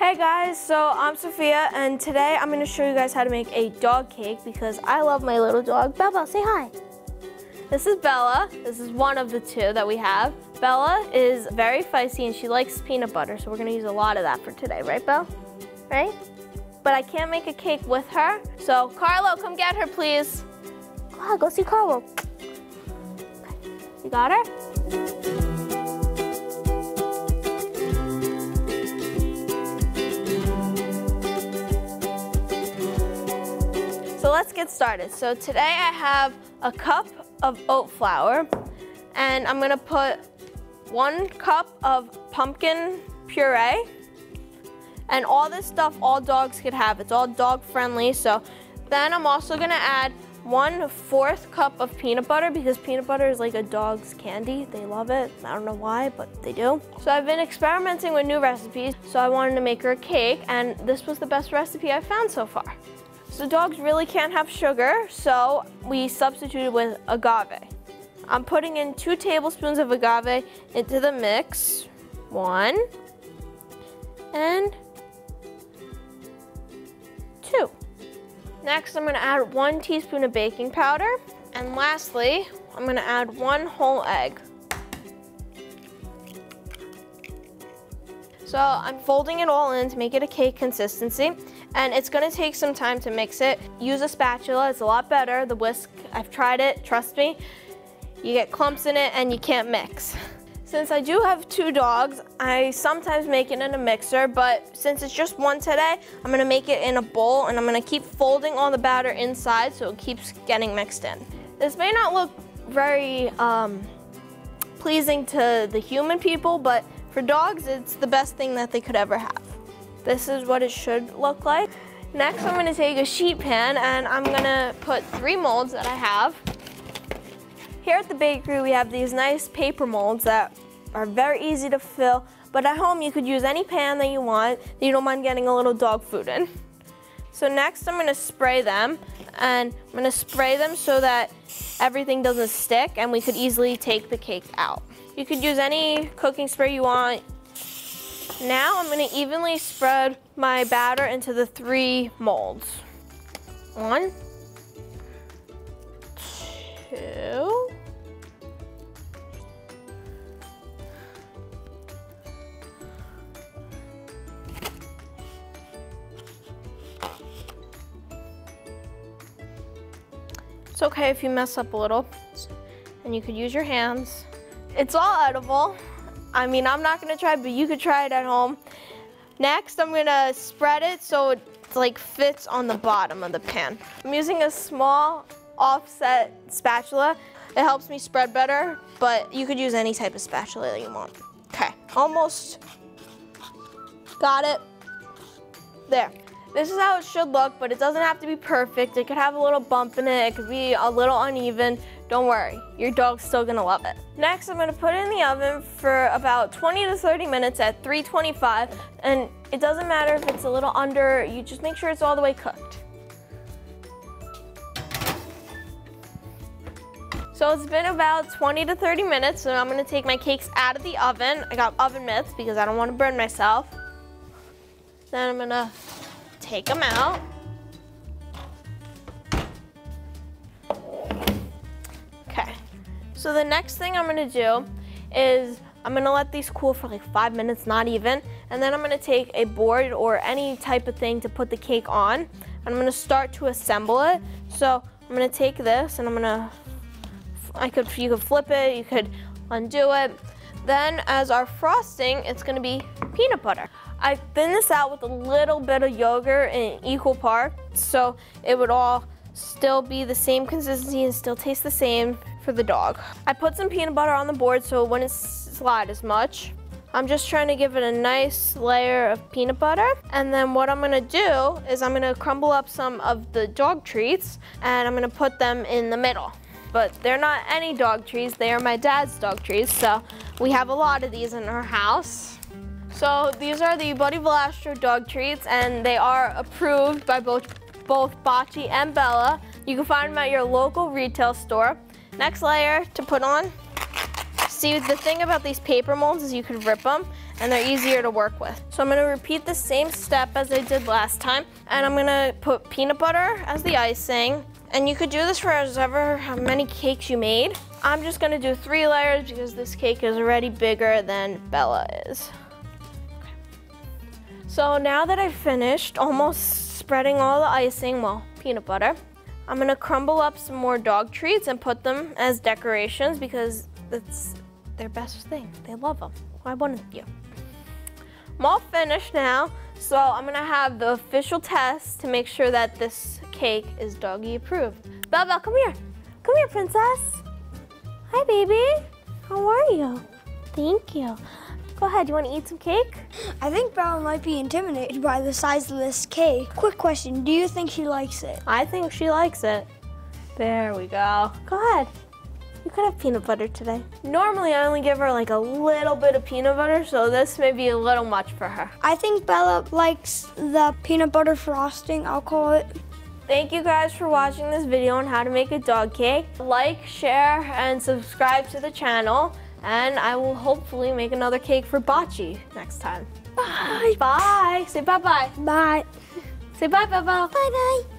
Hey guys, so I'm Sophia, and today I'm going to show you guys how to make a dog cake because I love my little dog. Bella, say hi. This is Bella. This is one of the two that we have. Bella is very feisty and she likes peanut butter, so we're going to use a lot of that for today, right, Belle? Right? But I can't make a cake with her, so Carlo, come get her, please. Go ahead, go see Carlo. You got her? So let's get started. So today I have a cup of oat flour, and I'm gonna put 1 cup of pumpkin puree. And all this stuff, all dogs could have. It's all dog friendly. So then I'm also gonna add 1/4 cup of peanut butter because peanut butter is like a dog's candy. They love it. I don't know why, but they do. So I've been experimenting with new recipes. So I wanted to make her a cake, and this was the best recipe I've found so far. So dogs really can't have sugar, so we substituted with agave. I'm putting in 2 tablespoons of agave into the mix. 1 and 2. Next, I'm gonna add 1 teaspoon of baking powder. And lastly, I'm gonna add 1 whole egg. So I'm folding it all in to make it a cake consistency. And it's gonna take some time to mix it. Use a spatula, it's a lot better. The whisk, I've tried it, trust me. You get clumps in it and you can't mix. Since I do have 2 dogs, I sometimes make it in a mixer, but since it's just 1 today, I'm gonna make it in a bowl and I'm gonna keep folding all the batter inside so it keeps getting mixed in. This may not look very pleasing to the human people, but for dogs, it's the best thing that they could ever have. This is what it should look like. Next, I'm gonna take a sheet pan and I'm gonna put 3 molds that I have. Here at the bakery, we have these nice paper molds that are very easy to fill, but at home you could use any pan that you want that you don't mind getting a little dog food in. So next I'm gonna spray them, and I'm gonna spray them so that everything doesn't stick and we could easily take the cake out. You could use any cooking spray you want. Now I'm gonna evenly spread my batter into the 3 molds. 1, 2, it's okay if you mess up a little, and you could use your hands. It's all edible. I mean, I'm not gonna try, but you could try it at home. Next, I'm gonna spread it so it like fits on the bottom of the pan. I'm using a small offset spatula. It helps me spread better, but you could use any type of spatula that you want. Okay, almost got it. There. This is how it should look, but it doesn't have to be perfect. It could have a little bump in it. It could be a little uneven. Don't worry, your dog's still gonna love it. Next, I'm gonna put it in the oven for about 20 to 30 minutes at 325, and it doesn't matter if it's a little under, you just make sure it's all the way cooked. So it's been about 20 to 30 minutes, so I'm gonna take my cakes out of the oven. I got oven mitts because I don't wanna burn myself. Then I'm gonna take them out. Okay, so the next thing I'm gonna do is I'm gonna let these cool for like 5 minutes, not even, and then I'm gonna take a board or any type of thing to put the cake on, and I'm gonna start to assemble it. So I'm gonna take this and I'm gonna, you could flip it, you could undo it. Then as our frosting, it's gonna be peanut butter. I thin this out with a little bit of yogurt in equal parts, so it would all still be the same consistency and still taste the same for the dog. I put some peanut butter on the board so it wouldn't slide as much. I'm just trying to give it a nice layer of peanut butter. And then what I'm gonna do is I'm gonna crumble up some of the dog treats and I'm gonna put them in the middle. But they're not any dog treats, they are my dad's dog treats, so we have a lot of these in our house. So these are the Buddy Valastro dog treats, and they are approved by both Bocce and Bella. You can find them at your local retail store. Next layer to put on, See, the thing about these paper molds is you can rip them and they're easier to work with. So I'm gonna repeat the same step as I did last time, and I'm gonna put peanut butter as the icing. And you could do this for how many cakes you made. I'm just gonna do 3 layers because this cake is already bigger than Bella is. Okay. So now that I've finished almost spreading all the icing, well, peanut butter, I'm gonna crumble up some more dog treats and put them as decorations because that's their best thing. They love them. Why wouldn't you? I'm all finished now, so I'm gonna have the official test to make sure that this cake is doggy approved. Bella, come here. Come here, princess. Hi, baby. How are you? Thank you. Go ahead, you wanna eat some cake? I think Bella might be intimidated by the size of this cake. Quick question, do you think she likes it? I think she likes it. There we go. Go ahead. You could have peanut butter today. Normally I only give her like a little bit of peanut butter, so this may be a little much for her. I think Bella likes the peanut butter frosting, I'll call it. Thank you guys for watching this video on how to make a dog cake. Like, share, and subscribe to the channel. And I will hopefully make another cake for Bocce next time. Bye. Bye. Say bye-bye. Bye. Say bye, Bella. Bye-bye.